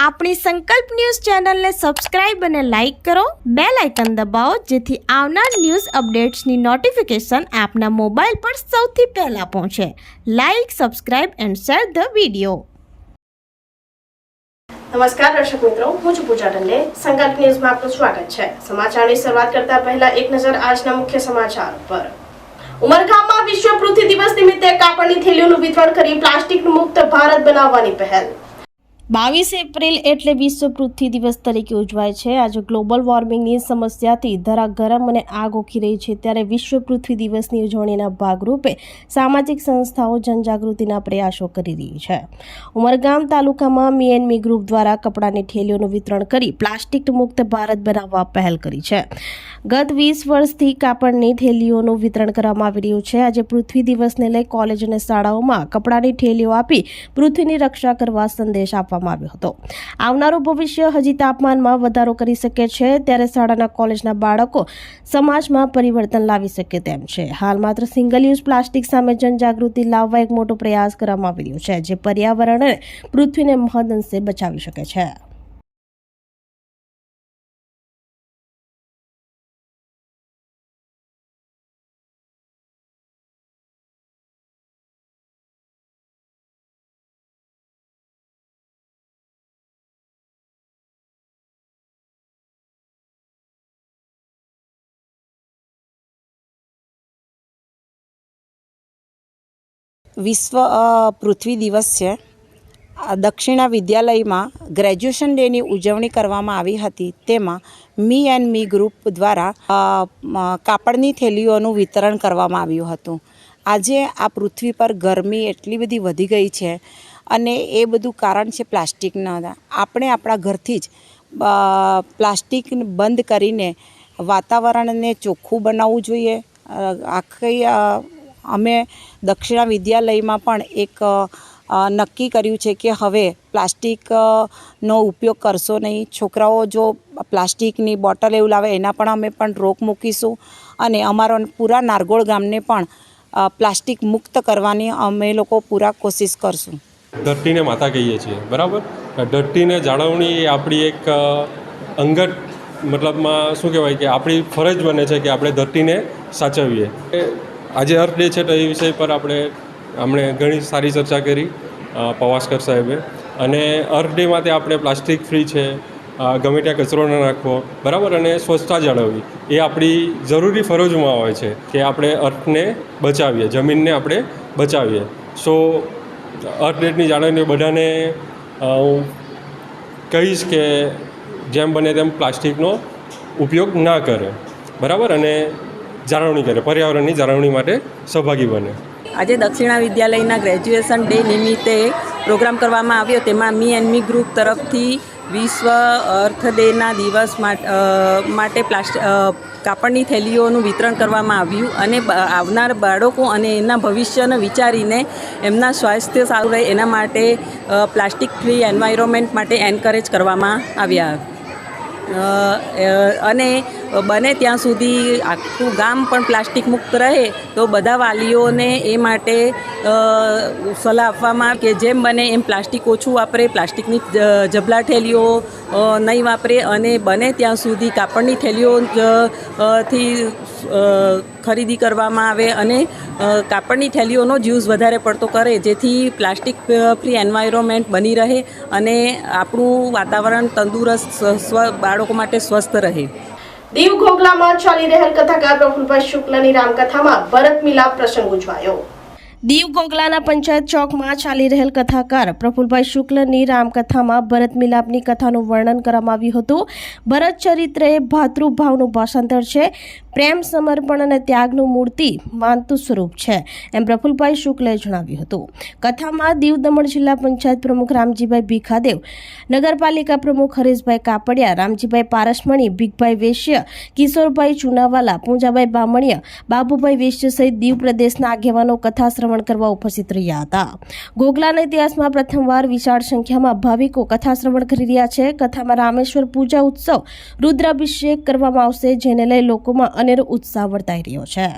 આપણી સંકલ્પ ન્યૂઝ ચેનલને સબસ્ક્રાઇબ અને લાઇક કરો, બેલ આઇકન દબાવો જેથી આવનાર ન્યૂઝ અપડેટ્સની નોટિફિકેશન આપના મોબાઈલ પર સૌથી પહેલા પહોંચે. Like, subscribe and share the video. નમસ્કાર દર્શક મિત્રો, હું છું પૂજા ટંડે. સંકલ્પ ન્યૂઝમાં આપનું સ્વાગત છે. સમાચારની શરૂઆત કરતા પહેલા એક નજર આજના મુખ્ય સમાચાર પર. ઉમરગામમાં વિશ્વ પૃથ્વી દિવસ નિમિત્તે કાપડની થેલીઓનું વિતરણ કરી પ્લાસ્ટિક મુક્ત ભારત બનાવવાની પહેલ. 22 એપ્રિલ એટલે વિશ્વ પૃથ્વી દિવસ તરીકે ઉજવાય છે. આજે ગ્લોબલ વોર્મિંગની સમસ્યાથી ધરા ગરમ અને આગ ઓકી રહી છે, ત્યારે વિશ્વ પૃથ્વી દિવસની ઉજવણીના ભાગરૂપે સામાજિક સંસ્થાઓ જનજાગૃતિના પ્રયાસો કરી રહી છે. ઉમરગામ તાલુકામાં મી એન્ડ મી ગ્રુપ દ્વારા કપડાની થેલીઓનું વિતરણ કરી પ્લાસ્ટિક મુક્ત ભારત બનાવવા પહેલ કરી છે. ગત 20 વર્ષથી કાપડની થેલીઓનું વિતરણ કરવામાં આવી રહ્યું છે. આજે પૃથ્વી દિવસને લઈ કોલેજ અને શાળાઓમાં કપડાની થેલીઓ આપી પૃથ્વીની રક્ષા કરવા સંદેશ આપવામાં આવ્યો હતો. આવનારું ભવિષ્ય હજી તાપમાનમાં વધારો કરી શકે છે, ત્યારે શાળાના કોલેજના બાળકો સમાજમાં પરિવર્તન લાવી શકે તેમ છે. હાલ માત્ર સિંગલ યુઝ પ્લાસ્ટિક સામે જનજાગૃતિ લાવવા એક મોટો પ્રયાસ કરવામાં આવી રહ્યો છે, જે પર્યાવરણ અને પૃથ્વીને મહદઅંશે બચાવી શકે છે. વિશ્વ પૃથ્વી દિવસ છે. દક્ષિણા વિદ્યાલયમાં ગ્રેજ્યુએશન ડેની ઉજવણી કરવામાં આવી હતી. તેમાં મી એન્ડ મી ગ્રુપ દ્વારા કાપડની થેલીઓનું વિતરણ કરવામાં આવ્યું હતું. આજે આ પૃથ્વી પર ગરમી એટલી બધી વધી ગઈ છે અને એ બધું કારણ છે પ્લાસ્ટિકના. આપણે આપણા ઘરથી જ પ્લાસ્ટિક બંધ કરીને વાતાવરણને ચોખ્ખું બનાવવું જોઈએ. આખી અમે દક્ષિણા વિદ્યાલયમાં પણ એક નક્કી કર્યું છે કે હવે પ્લાસ્ટિકનો ઉપયોગ કરશો નહીં. છોકરાઓ જો પ્લાસ્ટિકની બોટલ એવું લાવે એના પણ અમે પણ રોક મૂકીશું અને અમારા પૂરા નારગોળ ગામને પણ પ્લાસ્ટિક મુક્ત કરવાની અમે લોકો પૂરા કોશિશ કરશું. ધરતીને માતા કહીએ છીએ, બરાબર. ધરતીને જાળવણી એ આપણી એક અંગત મતલબમાં શું કહેવાય કે આપણી ફરજ બને છે કે આપણે ધરતીને સાચવીએ. આજે અર્થ ડે છે તો એ વિષય પર આપણે ઘણી સારી ચર્ચા કરી પવાસ્કર સાહેબે. અને અર્થ ડે માટે આપણે પ્લાસ્ટિક ફ્રી છે, ગમે ત્યાં કચરો ન નાખવો, બરાબર, અને સ્વચ્છતા જાળવવી એ આપણી જરૂરી ફરજોમાં આવે છે કે આપણે અર્થને બચાવીએ, જમીનને આપણે બચાવીએ. સો અર્થ ડેની જાળવણી બધાને હું કહીશ કે જેમ બને તેમ પ્લાસ્ટિકનો ઉપયોગ ના કરે, બરાબર, અને જાળવણી કરે, પર્યાવરણની જાળવણી માટે સહભાગી બને. આજે દક્ષિણા વિદ્યાલયના ગ્રેજ્યુએશન ડે નિમિત્તે પ્રોગ્રામ કરવામાં આવ્યો. તેમાં મી એન્ડ મી ગ્રુપ તરફથી વિશ્વ અર્થ ડેના દિવસ માટે કાપડની થેલીઓનું વિતરણ કરવામાં આવ્યું અને આવનાર બાળકો અને એના ભવિષ્યને વિચારીને એમના સ્વાસ્થ્ય સારું રહે એના માટે પ્લાસ્ટિક ફ્રી એન્વાયરમેન્ટ માટે એન્કરેજ કરવામાં આવ્યા. અને બને ત્યાં સુધી આખું ગામ પણ પ્લાસ્ટિક મુક્ત રહે તો બધા વાલીઓને એ માટે સલાહ આપવામાં આવે કે જેમ બને એમ પ્લાસ્ટિક ઓછું વાપરે, પ્લાસ્ટિકની જબલા થેલીઓ નહીં વાપરે અને બને ત્યાં સુધી કાપડની થેલીઓથી ખરીદી કરવામાં આવે અને કાપડની થેલીઓનો જ યુઝ વધારે પડતો કરે, જેથી પ્લાસ્ટિક ફ્રી એન્વાયરમેન્ટ બની રહે અને આપણું વાતાવરણ તંદુરસ્ત બાળકો માટે સ્વસ્થ રહે. દીવ ઘોઘલામાં ચાલી રહેલ કથાકાર પ્રફુલભાઈ શુક્લની રામકથામાં ભરત મિલાપ પ્રસંગ ઉજવાયો. દીવ ઘોઘલાના પંચાયત ચોકમાં ચાલી રહેલ કથાકાર પ્રફુલભાઈ શુક્લની રામકથામાં ભરત મિલાપની કથાનું વર્ણન કરવામાં આવ્યું હતું. ભરત ચરિત્ર એ ભાતૃભાવનું ભાષાંતર છે, પ્રેમ, સમર્પણ અને ત્યાગનું મૂર્તિ માનતું સ્વરૂપ છે, એમ પ્રફુલભાઈ શુક્લે જણાવ્યું હતું. કથામાં દીવ દમણ જિલ્લા પંચાયત પ્રમુખ રામજીભાઈ ભીખાદેવ, નગરપાલિકા પ્રમુખ હરેશભાઈ કાપડિયા, રામજીભાઈ પારસમણી, ભીખભાઈ વેશ્ય, કિશોરભાઈ ચુનાવાલા, પૂંજાભાઈ બામણીયા, બાબુભાઈ વેશ્ય સહિત દીવ પ્રદેશના આગેવાનો કથા શ્રવણ કરવા ઉપસ્થિત રહ્યા હતા. ઘોઘલાના ઇતિહાસમાં પ્રથમવાર વિશાળ સંખ્યામાં ભાવિકો કથા શ્રવણ કરી રહ્યા છે. કથામાં રામેશ્વર પૂજા ઉત્સવ, રુદ્રાભિષેક કરવામાં આવશે, જેને લઈ લોકોમાં અનેરો ઉત્સાહ વર્તાઈ રહ્યો છે.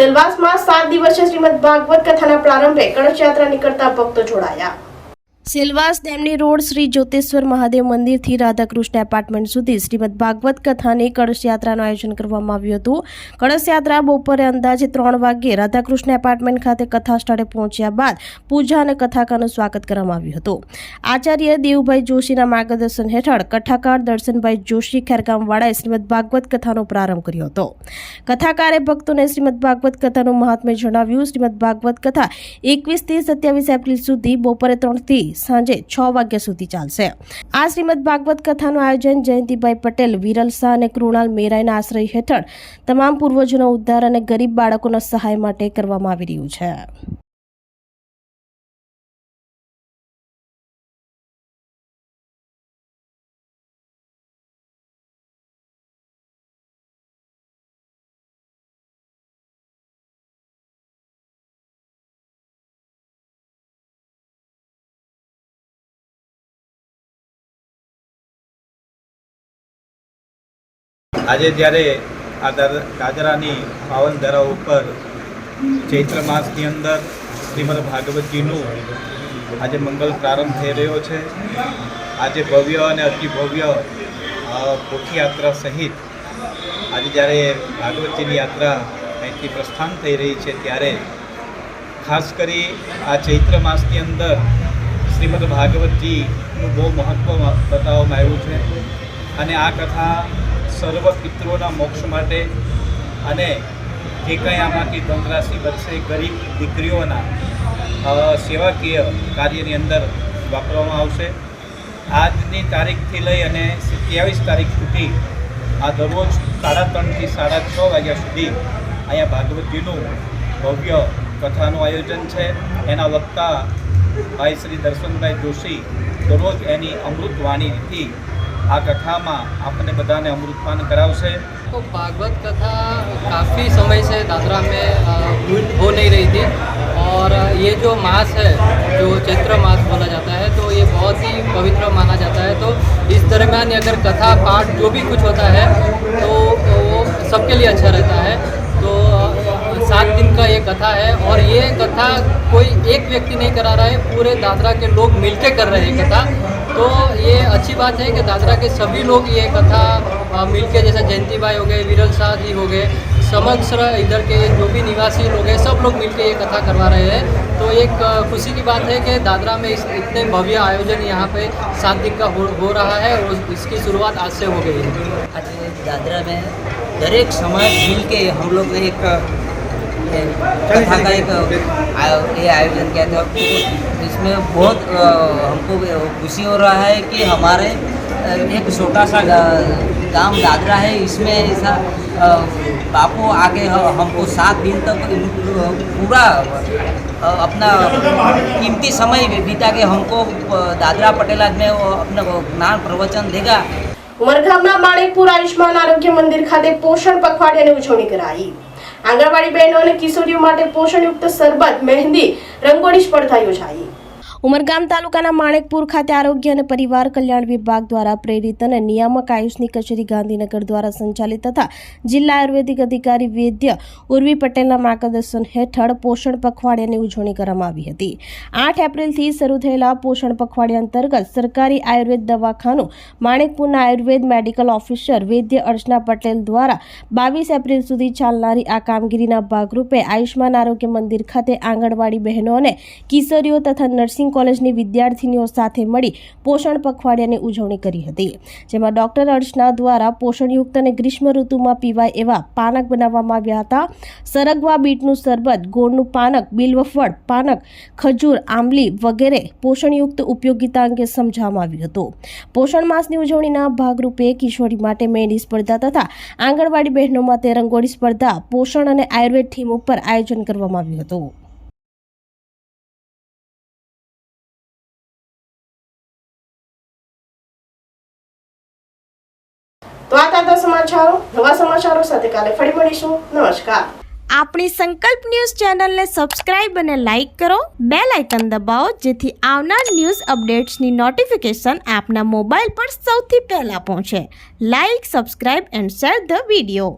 સેલવાસમાં 7 દિવસીય શ્રીમદ ભાગવત કથાના પ્રારંભે કળશ યાત્રા નીકળતા ભક્તો જોડાયા. સેલવાસ ડેમની રોડ શ્રી જ્યોતેશ્વર મહાદેવ મંદિરથી રાધાકૃષ્ણ એપાર્ટમેન્ટ સુધી શ્રીમદ ભાગવત કથાની કળશ યાત્રાનું આયોજન કરવામાં આવ્યું હતું. કળશ યાત્રા બપોરે અંદાજે 3 વાગ્યે રાધાકૃષ્ણ એપાર્ટમેન્ટ ખાતે કથા સ્થળે પહોંચ્યા બાદ પૂજા અને કથાકારનું સ્વાગત કરવામાં આવ્યું હતું. આચાર્ય દેવભાઈ જોશીના માર્ગદર્શન હેઠળ કથાકાર દર્શનભાઈ જોશી ખેરગામવાળાએ શ્રીમદ ભાગવત કથાનો પ્રારંભ કર્યો હતો. કથાકારે ભક્તોને શ્રીમદ ભાગવત કથાનું મહાત્મ્ય જણાવ્યું. શ્રીમદ ભાગવત કથા 21 થી 27 એપ્રિલ સુધી બપોરે 3 થી સાંજે 6 વાગ્યા સુધી ચાલશે. આ શ્રીમદ ભાગવત કથાનું આયોજન જયંતિભાઈ પટેલ, વિરલ શાહ અને કૃણાલ મેરાઈના આશ્રય હેઠળ તમામ પૂર્વજોનો ઉદ્ધાર અને ગરીબ બાળકોના સહાય માટે કરવામાં આવી રહ્યું છે. આજે જ્યારે આ દાદરાની પાવન ધરા ઉપર ચૈત્ર માસની અંદર શ્રીમદ ભાગવતજીનું આજે મંગલ પ્રારંભ થઈ રહ્યો છે. આજે ભવ્ય અને અતિ ભવ્ય પોથીયાત્રા સહિત આજે જ્યારે ભાગવતજીની યાત્રા અહીંથી પ્રસ્થાન થઈ રહી છે ત્યારે ખાસ કરી આ ચૈત્ર માસની અંદર શ્રીમદ ભાગવતજીનું બહુ મહત્ત્વ બતાવવામાં આવ્યું છે અને આ કથા સર્વ પિતૃઓના મોક્ષ માટે અને જે કંઈ આમાંથી ધનરાશિ બચશે ગરીબ દીકરીઓના સેવાકીય કાર્યની અંદર વાપરવામાં આવશે. આજની તારીખથી લઈ અને 27 તારીખ સુધી આ દરરોજ 3:30 થી 6:30 વાગ્યા સુધી અહીંયા ભાગવતજીનું ભવ્ય કથાનું આયોજન છે. એના વક્તા ભાઈ શ્રી દર્શનભાઈ જોશી દરરોજ એની અમૃતવાણીથી આ कथाમાં आपने बधाने अमृतपान करावशे. तो भागवत कथा काफ़ी समय से दादरा में हो नहीं रही थी और ये जो मास है जो चैत्र मास बोला जाता है तो ये बहुत ही पवित्र माना जाता है. तो इस दरमियान अगर कथा पाठ जो भी कुछ होता है तो वो सबके लिए अच्छा रहता है. तो 7 दिन का ये कथा है और ये कथा कोई एक व्यक्ति नहीं करा रहा है, पूरे दादरा के लोग मिलके कर रहे हैं कथा. तो ये अच्छी बात है कि दादरा के सभी लोग ये कथा मिलके, जैसे जयंती भाई हो गए, विरल शाह जी हो गए, समग्र इधर के जो भी निवासी लोग हैं सब लोग मिलके ये कथा करवा रहे हैं. तो एक खुशी की बात है कि दादरा में इतने भव्य आयोजन यहाँ पे 7 दिन का हो रहा है और इसकी शुरुआत आज से हो गई है. आज दादरा में दरेक समाज मिल के हम लोग एक कथा का एक ये आयोजन किया था. इसमें बहुत हमको खुशी हो रहा है कि हमारे एक छोटा सा गांव दादरा है, इसमें ऐसा बापू आगे हमको 7 दिन तक पूरा अपना कीमती समय बिता के हमको दादरा पटेला में अपना ज्ञान प्रवचन देगा. ઉમરગામના માણેકપુર આયુષ્માન આરોગ્ય મંદિર ખાતે પોષણ પખવાડિયાની ઉજવણી કરાઈ. આંગણવાડી બહેનો અને કિશોરીઓ માટે પોષણયુક્ત શરબત, મહેંદી, રંગોળી સ્પર્ધા યોજાઈ. ઉમરગામ તાલુકાના માણેકપુર ખાતે આરોગ્ય અને પરિવાર કલ્યાણ વિભાગ દ્વારા પ્રેરિત અને નિયામક આયુષની કચેરી ગાંધીનગર દ્વારા સંચાલિત તથા જિલ્લા આયુર્વેદિક અધિકારી વૈદ્ય ઉર્વી પટેલના માર્ગદર્શન હેઠળ પોષણ પખવાડિયાની ઉજવણી કરવામાં આવી હતી. 8 એપ્રિલથી શરૂ થયેલા પોષણ પખવાડિયા અંતર્ગત સરકારી આયુર્વેદ દવાખાનું માણેકપુરના આયુર્વેદ મેડિકલ ઓફિસર વૈદ્ય અર્ચના પટેલ દ્વારા 22 એપ્રિલ સુધી ચાલનારી આ કામગીરીના ભાગરૂપે આયુષ્માન આરોગ્ય મંદિર ખાતે આંગણવાડી બહેનો અને કિશોરીઓ તથા નર્સિંગ કોલેજની વિદ્યાર્થીનીઓ સાથે મળી પોષણ પખવાડિયાની ઉજવણી કરી હતી. જેમાં ડોક્ટર અર્ચના દ્વારા પોષણયુક્ત અને ગ્રીષ્મ ઋતુમાં પીવાય એવા પાનક બનાવવામાં આવ્યા હતા. સરગવા બીટનું શરબત, ગોળનું પાનક, બિલ્વફળ પાનક, ખજૂર, આંબલી વગેરે પોષણયુક્ત ઉપયોગિતા અંગે સમજાવવામાં આવ્યું હતું. પોષણ માસની ઉજવણીના ભાગરૂપે કિશોરી માટે મહેંદી સ્પર્ધા તથા આંગણવાડી બહેનો માટે રંગોળી સ્પર્ધા પોષણ અને આયુર્વેદ થીમ ઉપર આયોજન કરવામાં આવ્યું હતું. તો આ હતા સમાચારો. નવા સમાચારો સાથે કાલે ફરી મળીશું. નમસ્કાર. આપણી સંકલ્પ ન્યૂઝ ચેનલને સબસ્ક્રાઇબ અને લાઇક કરો, બેલ આઇકન દબાવો જેથી આવનાર ન્યૂઝ અપડેટ્સની નોટિફિકેશન આપના મોબાઈલ પર સૌથી પહેલા પહોંચે. Like, subscribe and share the video.